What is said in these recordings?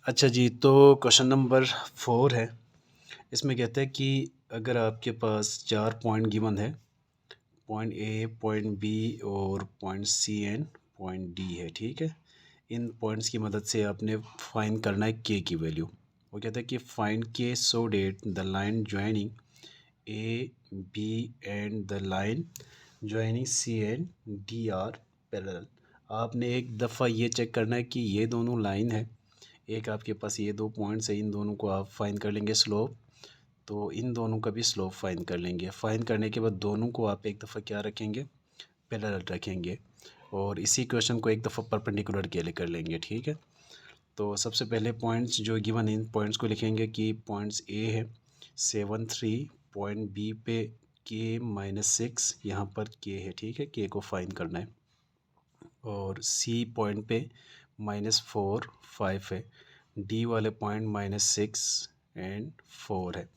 अच्छा जी, तो question number 4 है। इसमें कहता है कि अगर आपके पास 4 पॉइंट गिवन है, पॉइंट ए, पॉइंट बी और point C and point D है, ठीक है? इन पॉइंट्स की मदद से आपने फाइंड करना है के की वैल्यू। वो कहता है कि find k so that the line joining A, B and the line joining C and D are parallel. आपने एक दफ़ा ये चेक करना है कि ये दोनों लाइन है, एक आपके पास ये 2 पॉइंट्स है, इन दोनों को आप फाइंड कर लेंगे स्लोप, तो इन दोनों का भी स्लोप फाइंड कर लेंगे। फाइंड करने के बाद दोनों को आप एक दफ़ा क्या रखेंगे, पैरेलल रखेंगे, और इसी क्वेश्चन को एक दफ़ा परपेंडिकुलर के लिए कर लेंगे, ठीक है? तो सबसे पहले पॉइंट्स जो गिवन इन पॉइंट्स को लिखेंगे कि पॉइंट्स ए है 7 3, पॉइंट बी पे k-6, यहाँ पर k है, ठीक है? k को फाइंड करना है। और सी पॉइंट पे -4 5 है, डी वाले पॉइंट -6 एंड 4 है।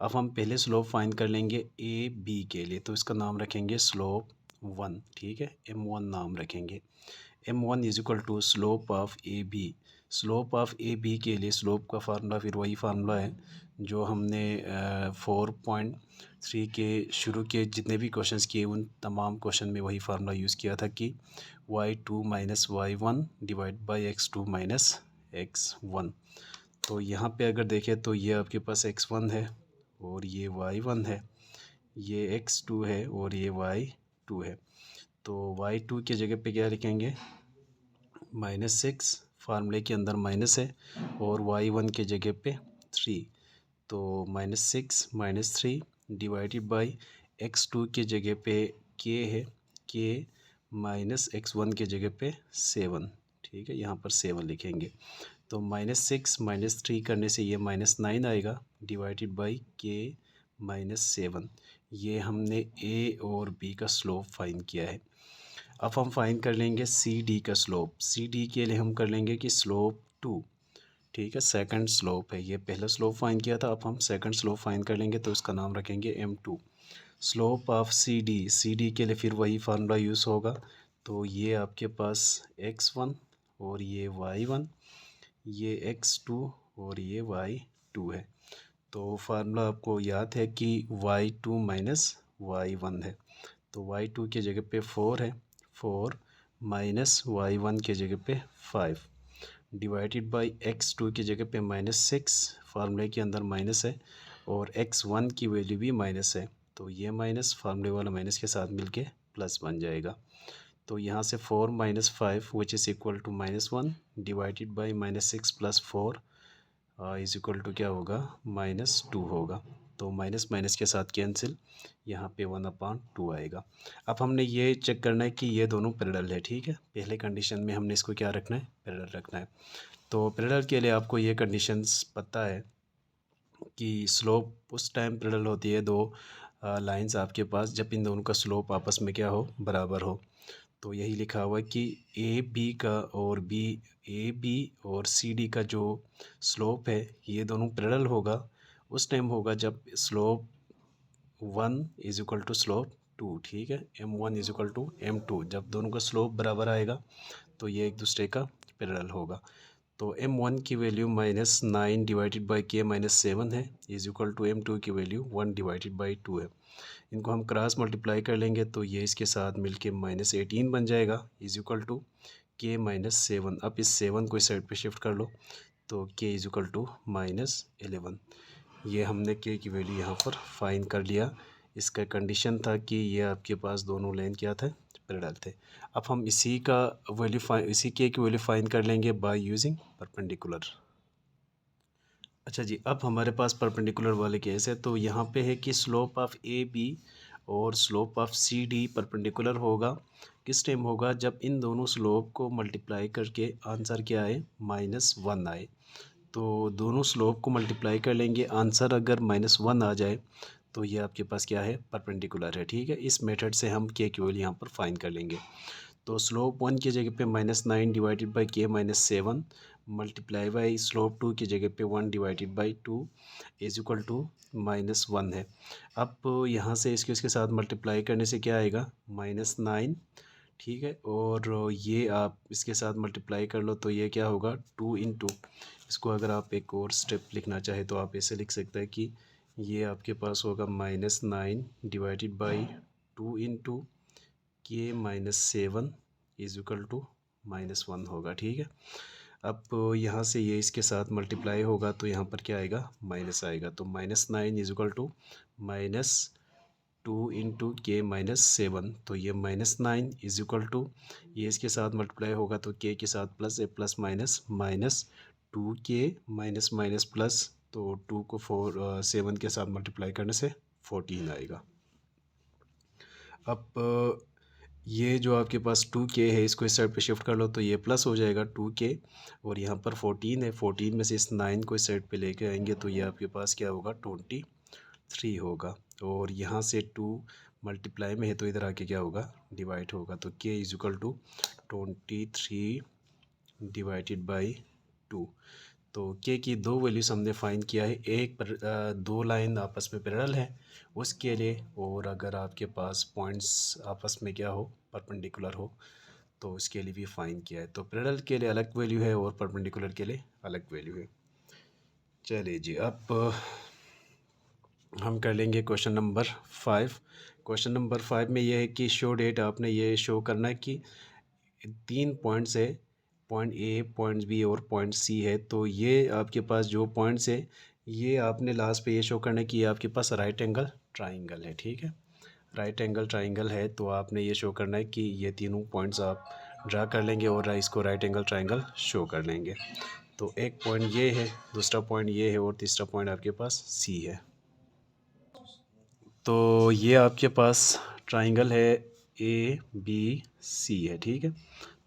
अब हम पहले स्लोप फाइंड कर लेंगे ए बी के लिए, तो इसका नाम रखेंगे स्लोप 1, ठीक है? m1 नाम रखेंगे। m1 is equal to slope of A B. Slope of A B के लिए स्लोप का फार्मूला फिर वही फार्मूला है जो हमने 4.3 के शुरू के जितने भी क्वेश्चंस किए उन तमाम क्वेश्चन में वही फार्मूला यूज़ किया था कि y2 minus y1 divide by x2 minus x1। तो यहाँ पे अगर देखें तो ये आपके पास x1 है और ये y1 है, ये x2 है और ये y2 है। तो y2 की जगह पे क्या लिखेंगे, -6, फार्मूले के अंदर माइनस है, और y1 के जगह पे 3, तो -6 -3 डिवाइडेड बाई x2 के जगह पे k है, k -x1 के जगह पे 7, ठीक है? यहाँ पर 7 लिखेंगे। तो -6 -3 करने से ये -9 आएगा डिवाइडेड बाई k -7। ये हमने a और b का स्लोप फाइंड किया है। अब हम फाइंड कर लेंगे सी डी का स्लोप। सी डी के लिए हम कर लेंगे कि स्लोप 2, ठीक है? सेकंड स्लोप है, ये पहला स्लोप फाइंड किया था, अब हम सेकंड स्लोप फाइंड कर लेंगे, तो इसका नाम रखेंगे m2। Slope of C D के लिए फिर वही फार्मूला यूज़ होगा, तो ये आपके पास x1 और ये y1, ये x2 और ये y2 है। तो फार्मूला आपको याद है कि y2 माइनस y1 है, तो y2 की जगह पे 4 है, 4 माइनस y1 की जगह पे 5 डिवाइडेड बाई x2 की जगह पे -6, फार्मूले के अंदर माइनस है, और x1 की वैल्यू भी माइनस है, तो ये माइनस फार्मूले वाला माइनस के साथ मिलके प्लस बन जाएगा। तो यहाँ से 4 minus 5 which is equal to -1 divided by -6 plus 4 is equal to क्या होगा, -2 होगा। तो माइनस माइनस के साथ कैंसिल, यहाँ पे 1/2 आएगा। अब हमने ये चेक करना है कि ये दोनों पैरेलल है, ठीक है? पहले कंडीशन में हमने इसको क्या रखना है, पैरेलल रखना है। तो पैरेलल के लिए आपको ये कंडीशंस पता है कि स्लोप उस टाइम पैरेलल होती है, दो लाइंस आपके पास, जब इन दोनों का स्लोप आपस में क्या हो, बराबर हो। तो यही लिखा हुआ है कि ए बी और सी डी का जो स्लोप है ये दोनों पैरेलल होगा, उस टाइम होगा जब slope 1 is equal to slope 2, ठीक है? m1 is equal to m2, जब दोनों का स्लोप बराबर आएगा तो ये एक दूसरे का पैरेलल होगा। तो m1 की वैल्यू -9 डिवाइडेड बाई k-7 है, इज इक्वल टू m2 की वैल्यू 1 डिवाइडेड बाई 2 है। इनको हम क्रॉस मल्टीप्लाई कर लेंगे तो ये इसके साथ मिलके -18 बन जाएगा, इज इक्वल टू k-7। अब इस 7 को इस साइड पे शिफ्ट कर लो, तो k इज इक्वल टू -11। ये हमने k की वैल्यू यहाँ पर फाइंड कर लिया। इसका कंडीशन था कि ये आपके पास दोनों लाइन क्या थे, पैरेलल थे। अब हम इसी k की वैल्यू फाइंड कर लेंगे बाय यूजिंग परपेंडिकुलर। अच्छा जी, अब हमारे पास परपेंडिकुलर वाले केस है, तो यहाँ पे है कि स्लोप ऑफ ए बी और slope of C D perpendicular होगा। किस टाइम होगा, जब इन दोनों स्लोप को मल्टीप्लाई करके आंसर क्या आए, -1 आए। तो दोनों स्लोप को मल्टीप्लाई कर लेंगे, आंसर अगर -1 आ जाए तो ये आपके पास क्या है, परपेंडिकुलर है, ठीक है? इस मेथड से हम के की वैल्यू यहाँ पर फाइंड कर लेंगे। तो स्लोप 1 की जगह पे -9 divided by k-7 multiply by slope 2 की जगह पे 1 divided by 2 is equal to -1 है। अब यहाँ से इसके साथ मल्टीप्लाई करने से क्या आएगा, -9 ठीक है। और ये आप इसके साथ मल्टीप्लाई कर लो तो ये क्या होगा 2 इंटू, इसको अगर आप एक और स्टेप लिखना चाहे तो आप ऐसे लिख सकते हैं कि ये आपके पास होगा -9 डिवाइडेड बाई 2 इंटू के -7 इज इक्वल टू -1 होगा। ठीक है। अब यहाँ से ये इसके साथ मल्टीप्लाई होगा तो यहाँ पर क्या आएगा, माइनस आएगा। तो -9 इज इक्वल टू -2 इंटू के -7, तो ये -9 इज इक्वल टू, ये इसके साथ मल्टीप्लाई होगा तो के के साथ प्लस, प्लस माइनस -2 के माइनस माइनस प्लस, तो 2 को 7 के साथ मल्टीप्लाई करने से 14 आएगा। अब ये जो आपके पास 2k है इसको इस साइड पे शिफ्ट कर लो तो ये प्लस हो जाएगा 2k, और यहाँ पर 14 है, 14 में से इस 9 को इस साइड पे लेके आएंगे तो ये आपके पास क्या होगा 23 होगा। और यहाँ से 2 मल्टीप्लाई में है तो इधर आके क्या होगा, डिवाइड होगा। तो k is equal to 23 divided by 2। तो k की दो वैल्यूज हमने फाइंड किया है, एक पर दो लाइन आपस में पैरेलल है उसके लिए, और अगर आपके पास पॉइंट्स आपस में क्या हो, परपेंडिकुलर हो, तो उसके लिए भी फाइंड किया है। तो पैरेलल के लिए अलग वैल्यू है और परपेंडिकुलर के लिए अलग वैल्यू है। चलिए जी, अब हम कर लेंगे क्वेश्चन नंबर 5। क्वेश्चन नंबर 5 में ये है कि शो डेट, आपने ये शो करना है कि 3 पॉइंट्स है, पॉइंट ए, पॉइंट बी और पॉइंट सी है। तो ये आपके पास जो पॉइंट्स है ये आपने लास्ट पे ये शो करना है कि ये आपके पास राइट एंगल ट्राइंगल है। ठीक है, राइट एंगल ट्राइंगल है तो आपने ये शो करना है कि ये तीनों पॉइंट्स आप ड्रा कर लेंगे और इसको राइट एंगल ट्राइंगल शो कर लेंगे। तो एक पॉइंट ये है, दूसरा पॉइंट ये है और तीसरा पॉइंट आपके पास सी है। तो ये आपके पास ट्राइंगल है ए बी सी है। ठीक है,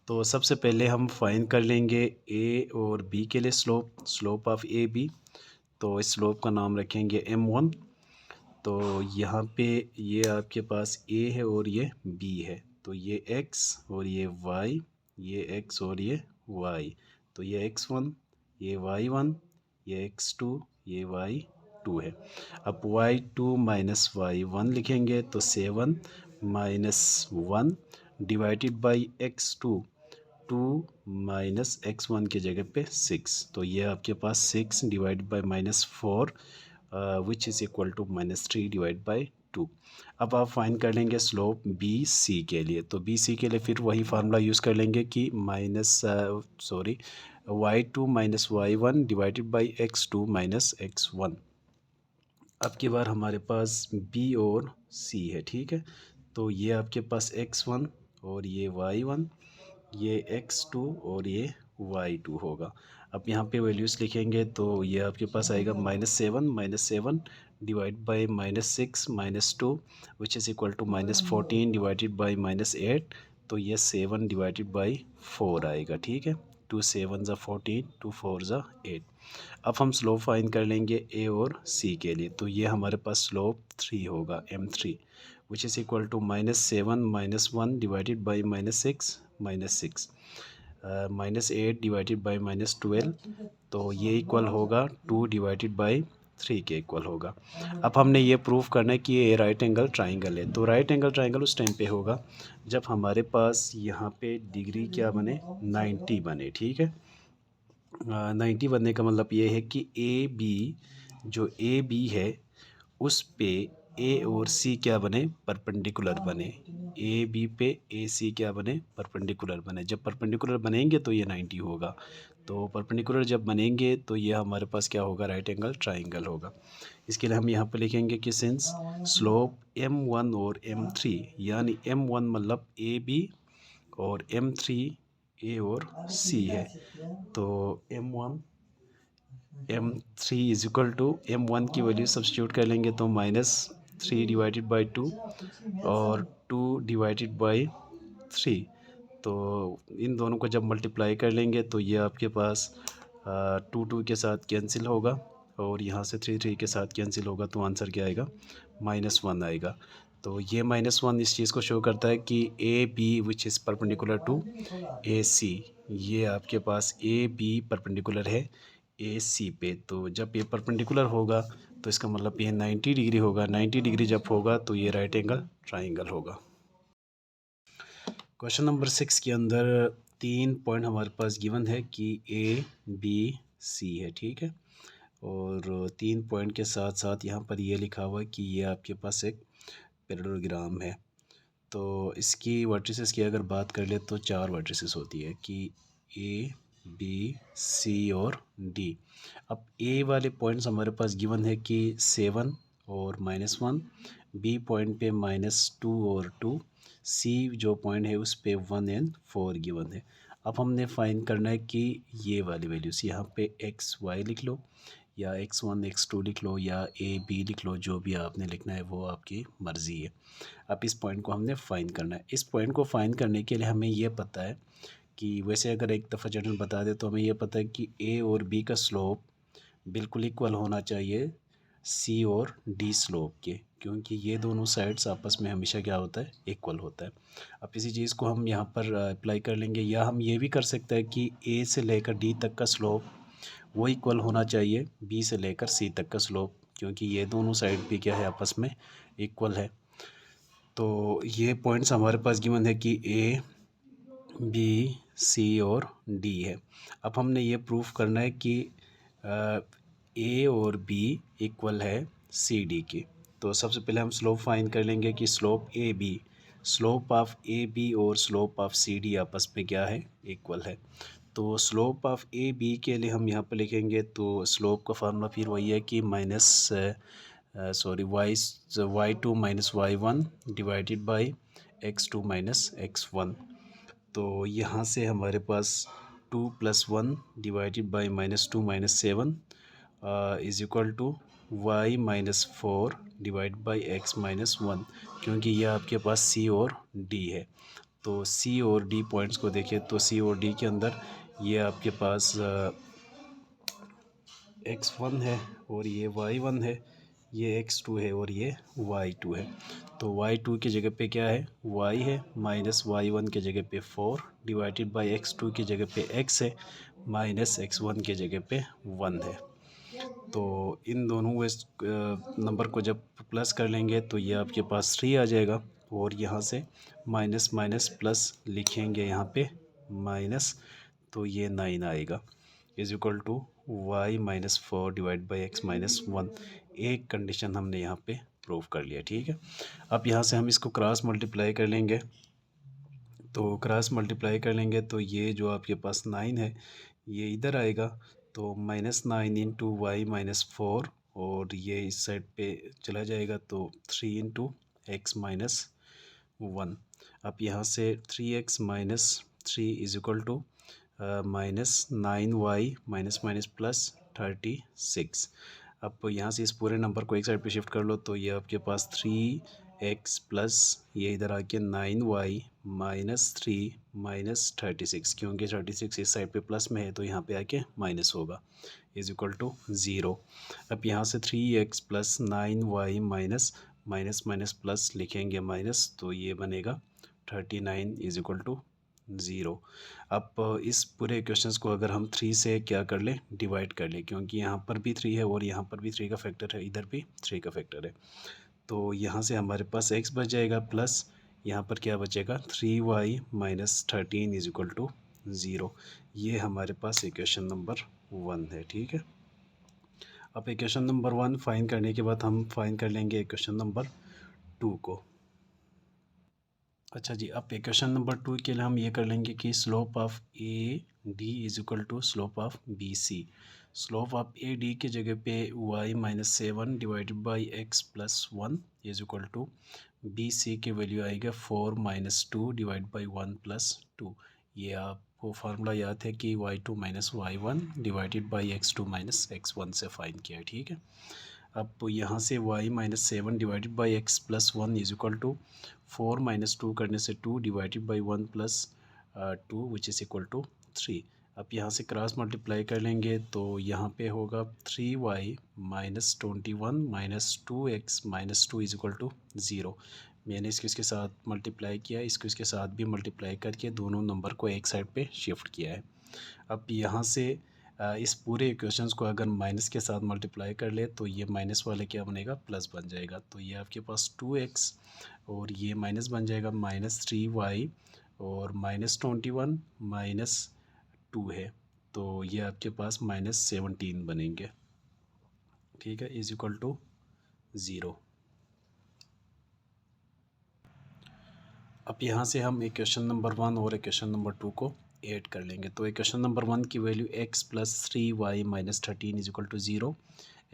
तो सबसे पहले हम फाइंड कर लेंगे ए और बी के लिए स्लोप ऑफ ए बी। तो इस स्लोप का नाम रखेंगे m1। तो यहाँ पे ये आपके पास a है और ये b है, तो ये x और ये y, ये x और ये y, तो ये x1, ये y1, ये x2, ये y2 है। अब y2 माइनस y1 लिखेंगे तो 7 minus 1 divided by x2, 2 minus x1 की जगह पे 6, तो ये आपके पास 6 divide by -4 which is equal to -3 divide by 2। अब आप फाइंड कर लेंगे स्लोप बी सी के लिए। तो बी सी के लिए फिर वही फार्मूला यूज़ कर लेंगे कि y2 minus y1 divided by x2 minus x1। अब की बार हमारे पास बी और सी है। ठीक है, तो ये आपके पास x1 और ये y1, ये x2 और ये y2 होगा। अब यहाँ पे वैल्यूज़ लिखेंगे तो ये आपके पास आएगा -7 divide by -6 -2 which is equal to -14 divided by -8, तो ये 7 डिवाइडेड बाई 4 आएगा। ठीक है, 2 7 ज़ा 14, 2 4 ज़ा 8। अब हम स्लोप फाइंड कर लेंगे ए और सी के लिए। तो ये हमारे पास स्लोप 3 होगा, m3 which is equal to -7 -1 divided by -6 -6 -8 divided by -12, तो ये इक्वल होगा 2 डिवाइडेड बाई 3 के इक्वल होगा। अब हमने ये प्रूफ करना है कि ये राइट एंगल ट्राइंगल है। तो राइट एंगल ट्राइंगल उस टाइम पे होगा जब हमारे पास यहाँ पे डिग्री क्या बने, 90 बने। ठीक है, 90 बनने का मतलब ये है कि ए बी, जो ए बी है उस पे ए और सी क्या बने, परपेंडिकुलर बने। ए बी पे ए सी क्या बने, परपेंडिकुलर बने। जब परपेंडिकुलर बनेंगे तो ये 90 होगा। तो परपेंडिकुलर जब बनेंगे तो ये हमारे पास क्या होगा, राइट एंगल ट्राइंगल होगा। इसके लिए हम यहाँ पे लिखेंगे कि सिंस स्लोप m1 और m3, यानी m1 मतलब ए बी और m3 ए और सी है, तो m1 m3 is equal to m1 की वैल्यू सब्स्टिट्यूट कर लेंगे तो -3 डिवाइडेड बाई 2 और 2 डिवाइडेड बाई 3। तो इन दोनों को जब मल्टीप्लाई कर लेंगे तो ये आपके पास 2 2 के साथ कैंसिल होगा और यहाँ से 3 3 के साथ कैंसिल होगा, तो आंसर क्या आएगा, -1 आएगा। तो ये -1 इस चीज़ को शो करता है कि A B which is perpendicular to A C, ये आपके पास ए बी परपेंडिकुलर है ए सी पे। तो जब ये परपेंडिकुलर होगा तो इसका मतलब ये 90 डिग्री होगा। 90 डिग्री जब होगा तो ये राइट एंगल ट्राइंगल होगा। क्वेश्चन नंबर 6 के अंदर 3 पॉइंट हमारे पास गिवन है कि ए बी सी है, ठीक है। और 3 पॉइंट के साथ साथ यहाँ पर ये लिखा हुआ है कि ये आपके पास एक पैरेललोग्राम है। तो इसकी वर्टिसेस की अगर बात कर ले तो 4 वर्टिसेस होती है कि ए बी सी और डी। अब ए वाले पॉइंट्स हमारे पास गिवन है कि 7 और -1, बी पॉइंट पे -2 और 2, सी जो पॉइंट है उस पे 1 एंड 4 गिवन है। अब हमने फाइंड करना है कि ये वाली वैल्यूज़, यहाँ पे एक्स वाई लिख लो या x1 x2 लिख लो या ए बी लिख लो, जो भी आपने लिखना है वो आपकी मर्ज़ी है। अब इस पॉइंट को हमने फाइंड करना है। इस पॉइंट को फाइंड करने के लिए हमें ये पता है कि वैसे अगर एक दफ़ा जनरल बता दे तो हमें ये पता है कि ए और बी का स्लोप बिल्कुल इक्वल होना चाहिए सी और डी स्लोप के, क्योंकि ये दोनों साइड्स आपस में हमेशा क्या होता है, इक्वल होता है। अब इसी चीज़ को हम यहाँ पर अप्लाई कर लेंगे, या हम ये भी कर सकते हैं कि ए से लेकर डी तक का स्लोप वो इक्वल होना चाहिए बी से लेकर सी तक का स्लोप, क्योंकि ये दोनों साइड भी क्या है, आपस में इक्वल है। तो ये पॉइंट्स हमारे पास गिवन है कि ए बी सी और डी है। अब हमने ये प्रूफ करना है कि ए और बी इक्वल है सी डी के। तो सबसे पहले हम स्लोप फाइंड कर लेंगे कि slope A B, slope of A B और स्लोप ऑफ सी डी आपस में क्या है, इक्वल है। तो स्लोप ऑफ ए बी के लिए हम यहाँ पर लिखेंगे, तो स्लोप का फार्मूला फिर वही है कि y2 minus y1 divided by x2 minus x1। तो यहाँ से हमारे पास 2 + 1 divided by -2 minus 7 is equal to y minus 4 divide by x minus 1, क्योंकि यह आपके पास c और d है। तो c और d पॉइंट्स को देखें तो c और d के अंदर ये आपके पास x1 है और ये y1 है, ये x2 है और ये y2 है। तो y2 की जगह पे क्या है, y है, माइनस y1 की जगह पे 4 डिवाइडेड बाई x2 की जगह पे x है, माइनस x1 की जगह पे 1 है। तो इन दोनों नंबर को जब प्लस कर लेंगे तो ये आपके पास 3 आ जाएगा, और यहाँ से माइनस माइनस प्लस लिखेंगे यहाँ पे माइनस, तो ये 9 आएगा is equal to y minus 4 divide by x minus 1। एक कंडीशन हमने यहाँ पे प्रूव कर लिया, ठीक है। अब यहाँ से हम इसको क्रॉस मल्टीप्लाई कर लेंगे, तो क्रॉस मल्टीप्लाई कर लेंगे तो ये जो आपके पास 9 है ये इधर आएगा, तो -9 इंटू वाई माइनस 4, और ये इस साइड पे चला जाएगा तो 3 इंटू एक्स माइनस 1। अब यहाँ से 3x minus 3 is equal to -9y minus minus plus 36। अब यहाँ से इस पूरे नंबर को एक साइड पे शिफ्ट कर लो, तो ये आपके पास 3x प्लस ये इधर आके 9y माइनस 3 माइनस 36, क्योंकि 36 इस साइड पे प्लस में है तो यहाँ पे आके माइनस होगा, इज इक्वल टू 0। अब यहाँ से 3x plus 9y minus minus minus plus लिखेंगे माइनस, तो ये बनेगा 39 इज इक्वल टू 0। अब इस पूरे इक्वेशंस को अगर हम 3 से क्या कर लें, डिवाइड कर लें, क्योंकि यहाँ पर भी 3 है और यहाँ पर भी 3 का फैक्टर है, इधर भी 3 का फैक्टर है। तो यहाँ से हमारे पास x बच जाएगा, प्लस यहाँ पर क्या बचेगा 3y minus 13 is equal to 0। ये हमारे पास इक्वेशन नंबर 1 है, ठीक है। अब इक्वेशन नंबर 1 फाइंड करने के बाद हम फाइंड कर लेंगे इक्वेशन नंबर 2 को। अच्छा जी, अब इक्वेशन नंबर 2 के लिए हम ये कर लेंगे कि slope of A D is equal to slope of B C. Slope of A D की जगह पे y minus 7 divided by x plus 1 is equal to B C की वैल्यू आएगा 4 माइनस 2 डिवाइड बाई 1 प्लस 2। ये आपको formula याद है कि y2 minus y1 divided by x2 minus x1 से फाइंड किया है, ठीक है। अब यहाँ से y minus 7 divided by x plus 1 is equal to 4 minus 2 करने से 2 divided by 1 plus 2 which is equal to 3। अब यहाँ से क्रॉस मल्टीप्लाई कर लेंगे तो यहाँ पे होगा 3y minus 21 minus 2x minus 2 is equal to 0। मैंने इसको इसके साथ मल्टीप्लाई किया, इसको इसके साथ भी मल्टीप्लाई करके दोनों नंबर को एक साइड पे शिफ्ट किया है। अब यहाँ से इस पूरे इक्वेशंस को अगर माइनस के साथ मल्टीप्लाई कर ले तो ये माइनस वाले क्या बनेगा, प्लस बन जाएगा। तो ये आपके पास 2x और ये माइनस बन जाएगा -3y और -21 -2 है, तो ये आपके पास -17 बनेंगे। ठीक है, इज इक्वल टू 0। अब यहाँ से हम इक्वेशन नंबर 1 और इक्वेशन नंबर 2 को ऐड कर लेंगे। तो इक्वेशन नंबर 1 की value x + 3y - 13 is equal to 0।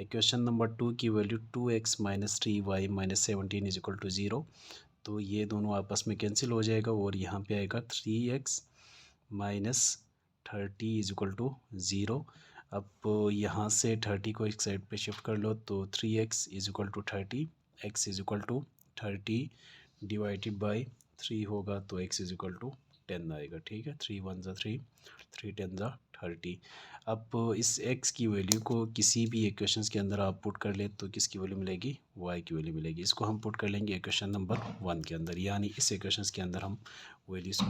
Equation number 2 की value 2x - 3y - 17 is equal to 0। तो ये दोनों आपस में कैंसिल हो जाएगा और यहाँ पे आएगा 3x - 30 इज इक्वल टू 0। अब यहाँ से 30 को एक साइड पे शिफ्ट कर लो, तो 3x is equal to 30, x is equal to 30 divided by 3 होगा, तो x इज इक्वल टू 10 आएगा। ठीक है, 3 × 1 = 3, 3 × 10 = 30। अब इस x की वैल्यू को किसी भी इक्वेशंस के अंदर आप पुट कर ले तो किसकी वैल्यू मिलेगी, y की वैल्यू मिलेगी। इसको हम पुट कर लेंगे इक्वेशन नंबर 1 के अंदर, यानी इस इक्वेशंस के अंदर हम वैल्यूज़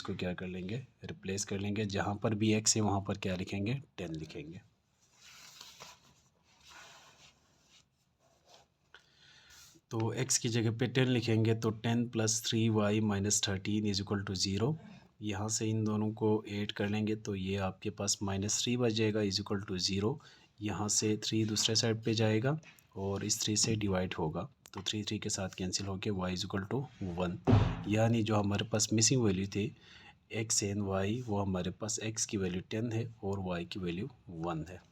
को क्या कर लेंगे, रिप्लेस कर लेंगे। जहाँ पर भी x है वहाँ पर क्या लिखेंगे, 10 लिखेंगे। तो x की जगह पे 10 लिखेंगे, तो 10 + 3y - 13 इज इक्वल टू 0। यहाँ से इन दोनों को ऐड कर लेंगे तो ये आपके पास -3 बच जाएगा इज इक्वल टू 0। यहाँ से 3 दूसरे साइड पे जाएगा और इस 3 से डिवाइड होगा, तो 3 3 के साथ कैंसिल होके y इज इक्वल टू 1। यानी जो हमारे पास मिसिंग वैल्यू थी x एंड y, वो हमारे पास x की वैल्यू 10 है और y की वैल्यू 1 है।